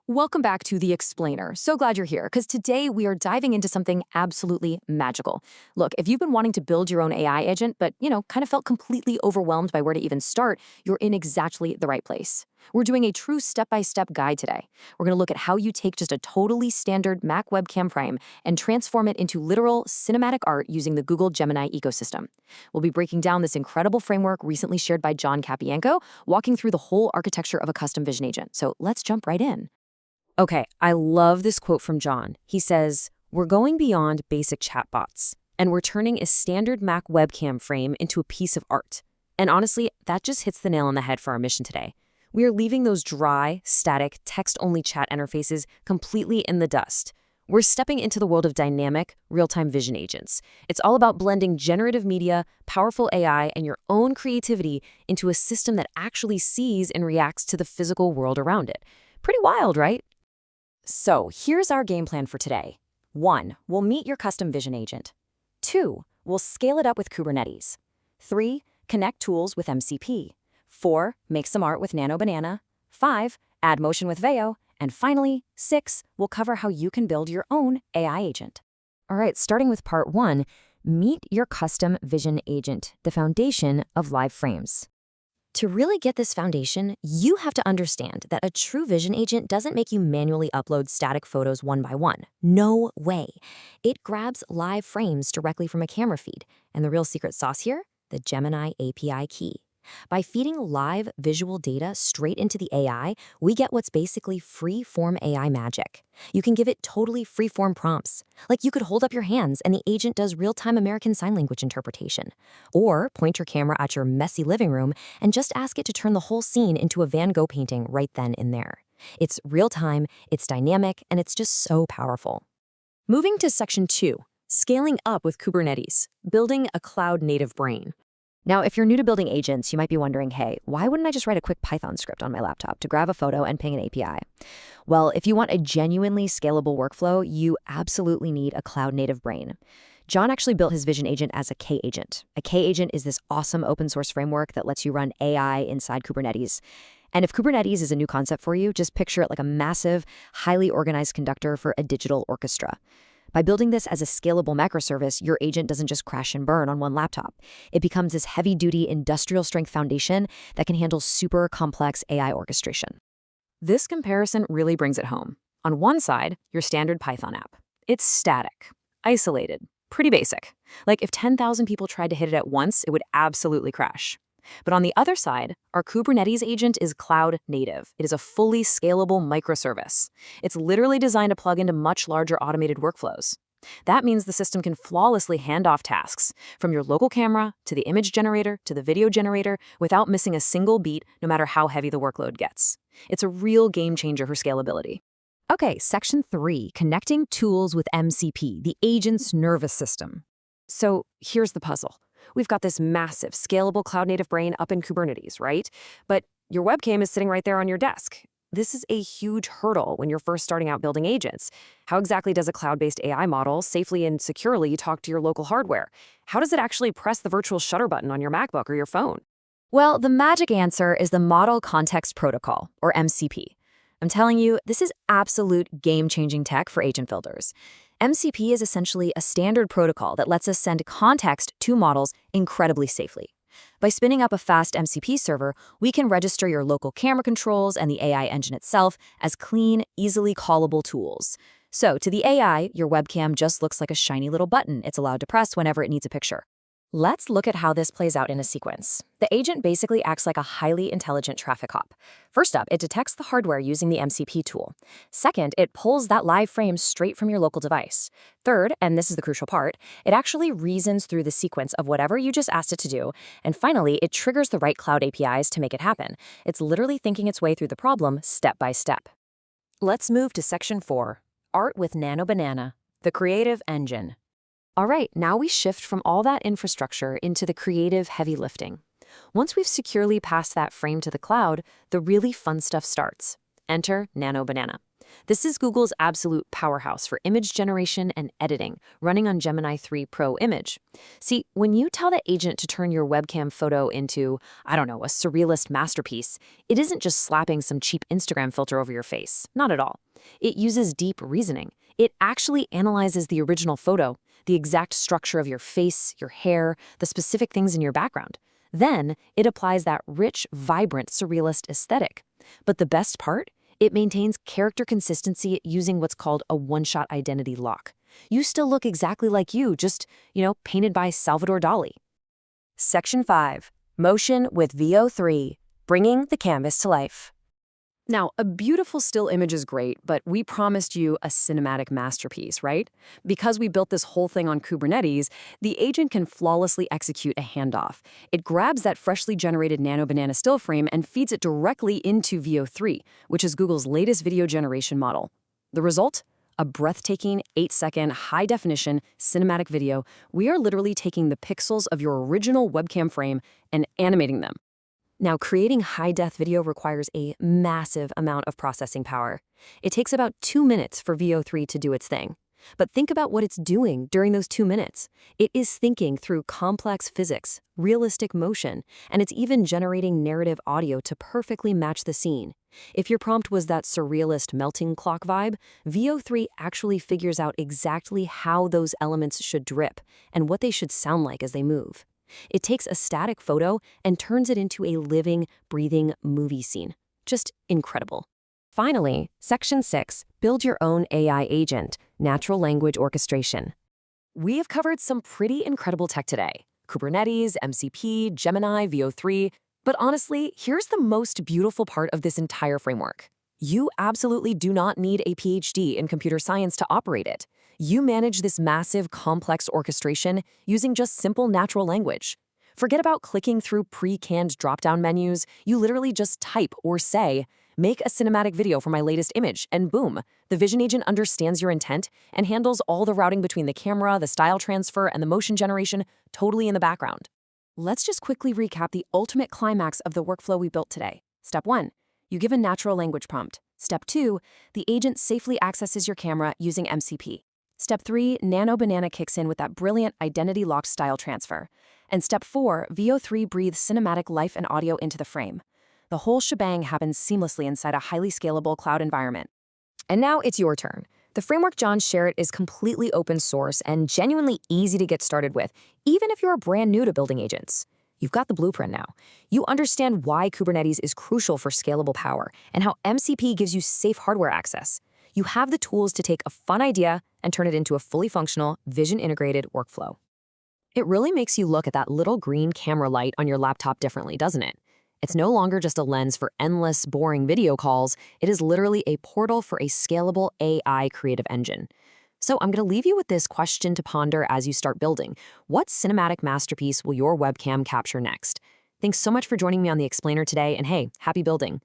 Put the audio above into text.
Welcome back to The Explainer. So glad you're here, because today we are diving into something absolutely magical. Look, if you've been wanting to build your own AI agent, but, kind of felt completely overwhelmed by where to even start, you're in exactly the right place. We're doing a true step-by-step guide today. We're going to look at how you take just a totally standard Mac webcam frame and transform it into literal cinematic art using the Google Gemini ecosystem. We'll be breaking down this incredible framework recently shared by John Capienko, walking through the whole architecture of a custom vision agent. So let's jump right in. Okay, I love this quote from John. He says, "We're going beyond basic chatbots, and we're turning a standard Mac webcam frame into a piece of art." And honestly, that just hits the nail on the head for our mission today. We are leaving those dry, static, text-only chat interfaces completely in the dust. We're stepping into the world of dynamic, real-time vision agents. It's all about blending generative media, powerful AI, and your own creativity into a system that actually sees and reacts to the physical world around it. Pretty wild, right? So here's our game plan for today. 1. We'll meet your custom vision agent. 2. We'll scale it up with Kubernetes. 3. Connect tools with MCP. 4. Make some art with Nano Banana. 5. Add motion with Veo. And finally, 6. We'll cover how you can build your own AI agent. All right, starting with part 1, meet your custom vision agent, the foundation of live frames. To really get this foundation, you have to understand that a true vision agent doesn't make you manually upload static photos one by one. No way. It grabs live frames directly from a camera feed. And the real secret sauce here? The Gemini API key. By feeding live visual data straight into the AI, we get what's basically free-form AI magic. You can give it totally free-form prompts. Like you could hold up your hands and the agent does real-time American Sign Language interpretation. Or point your camera at your messy living room and just ask it to turn the whole scene into a Van Gogh painting right then and there. It's real-time, it's dynamic, and it's just so powerful. Moving to section 2, scaling up with Kubernetes, building a cloud-native brain. Now, if you're new to building agents, you might be wondering, hey, why wouldn't I just write a quick Python script on my laptop to grab a photo and ping an API? Well, if you want a genuinely scalable workflow, you absolutely need a cloud-native brain. John actually built his vision agent as a K-agent. A K-agent is this awesome open-source framework that lets you run AI inside Kubernetes. And if Kubernetes is a new concept for you, just picture it like a massive, highly organized conductor for a digital orchestra. By building this as a scalable microservice, your agent doesn't just crash and burn on one laptop. It becomes this heavy-duty industrial-strength foundation that can handle super complex AI orchestration. This comparison really brings it home. On one side, your standard Python app. It's static, isolated, pretty basic. Like if 10,000 people tried to hit it at once, it would absolutely crash. But on the other side, our Kubernetes agent is cloud native. It is a fully scalable microservice. It's literally designed to plug into much larger automated workflows. That means the system can flawlessly hand off tasks from your local camera to the image generator to the video generator without missing a single beat, no matter how heavy the workload gets. It's a real game changer for scalability. Okay, section 3, connecting tools with MCP, the agent's nervous system. So here's the puzzle. We've got this massive, scalable cloud-native brain up in Kubernetes, right? But your webcam is sitting right there on your desk. This is a huge hurdle when you're first starting out building agents. How exactly does a cloud-based AI model safely and securely talk to your local hardware? How does it actually press the virtual shutter button on your MacBook or your phone? Well, the magic answer is the Model Context Protocol, or MCP. I'm telling you, this is absolute game-changing tech for agent builders. MCP is essentially a standard protocol that lets us send context to models incredibly safely. By spinning up a fast MCP server, we can register your local camera controls and the AI engine itself as clean, easily callable tools. So to the AI, your webcam just looks like a shiny little button it's allowed to press whenever it needs a picture. Let's look at how this plays out in a sequence. The agent basically acts like a highly intelligent traffic cop. First up, it detects the hardware using the MCP tool. Second, it pulls that live frame straight from your local device. Third, and this is the crucial part, it actually reasons through the sequence of whatever you just asked it to do. And finally, it triggers the right cloud APIs to make it happen. It's literally thinking its way through the problem step by step. Let's move to section 4, Art with Nano Banana, the creative engine. All right, now we shift from all that infrastructure into the creative heavy lifting. Once we've securely passed that frame to the cloud, the really fun stuff starts. Enter Nano Banana. This is Google's absolute powerhouse for image generation and editing, running on Gemini 3 Pro Image. See, when you tell the agent to turn your webcam photo into, I don't know, a surrealist masterpiece, it isn't just slapping some cheap Instagram filter over your face. Not at all. It uses deep reasoning. It actually analyzes the original photo, the exact structure of your face, your hair, the specific things in your background. Then, it applies that rich, vibrant, surrealist aesthetic. But the best part? It maintains character consistency using what's called a one-shot identity lock. You still look exactly like you, just, painted by Salvador Dali. Section 5. Motion with VO3, bringing the canvas to life. Now, a beautiful still image is great, but we promised you a cinematic masterpiece, right? Because we built this whole thing on Kubernetes, the agent can flawlessly execute a handoff. It grabs that freshly generated Nano Banana still frame and feeds it directly into VO3, which is Google's latest video generation model. The result? A breathtaking 8-second, high-definition cinematic video. We are literally taking the pixels of your original webcam frame and animating them. Now, creating high-def video requires a massive amount of processing power. It takes about 2 minutes for VO3 to do its thing. But think about what it's doing during those 2 minutes. It is thinking through complex physics, realistic motion, and it's even generating narrative audio to perfectly match the scene. If your prompt was that surrealist melting clock vibe, VO3 actually figures out exactly how those elements should drip and what they should sound like as they move. It takes a static photo and turns it into a living, breathing movie scene. Just incredible. Finally, Section 6, build your own AI agent, natural language orchestration. We have covered some pretty incredible tech today. Kubernetes, MCP, Gemini, VO3. But honestly, here's the most beautiful part of this entire framework. You absolutely do not need a PhD in computer science to operate it. You manage this massive, complex orchestration using just simple natural language. Forget about clicking through pre-canned drop-down menus. You literally just type or say, make a cinematic video for my latest image, and boom, the vision agent understands your intent and handles all the routing between the camera, the style transfer, and the motion generation totally in the background. Let's just quickly recap the ultimate climax of the workflow we built today. Step 1, you give a natural language prompt. Step 2, the agent safely accesses your camera using MCP. Step 3, Nano Banana kicks in with that brilliant identity-locked style transfer. And Step 4, VO3 breathes cinematic life and audio into the frame. The whole shebang happens seamlessly inside a highly scalable cloud environment. And now it's your turn. The framework John shared is completely open source and genuinely easy to get started with, even if you're brand new to building agents. You've got the blueprint now. You understand why Kubernetes is crucial for scalable power and how MCP gives you safe hardware access. You have the tools to take a fun idea and turn it into a fully functional, vision-integrated workflow. It really makes you look at that little green camera light on your laptop differently, doesn't it? It's no longer just a lens for endless, boring video calls. It is literally a portal for a scalable AI creative engine. So I'm going to leave you with this question to ponder as you start building. What cinematic masterpiece will your webcam capture next? Thanks so much for joining me on The Explainer today, and hey, happy building.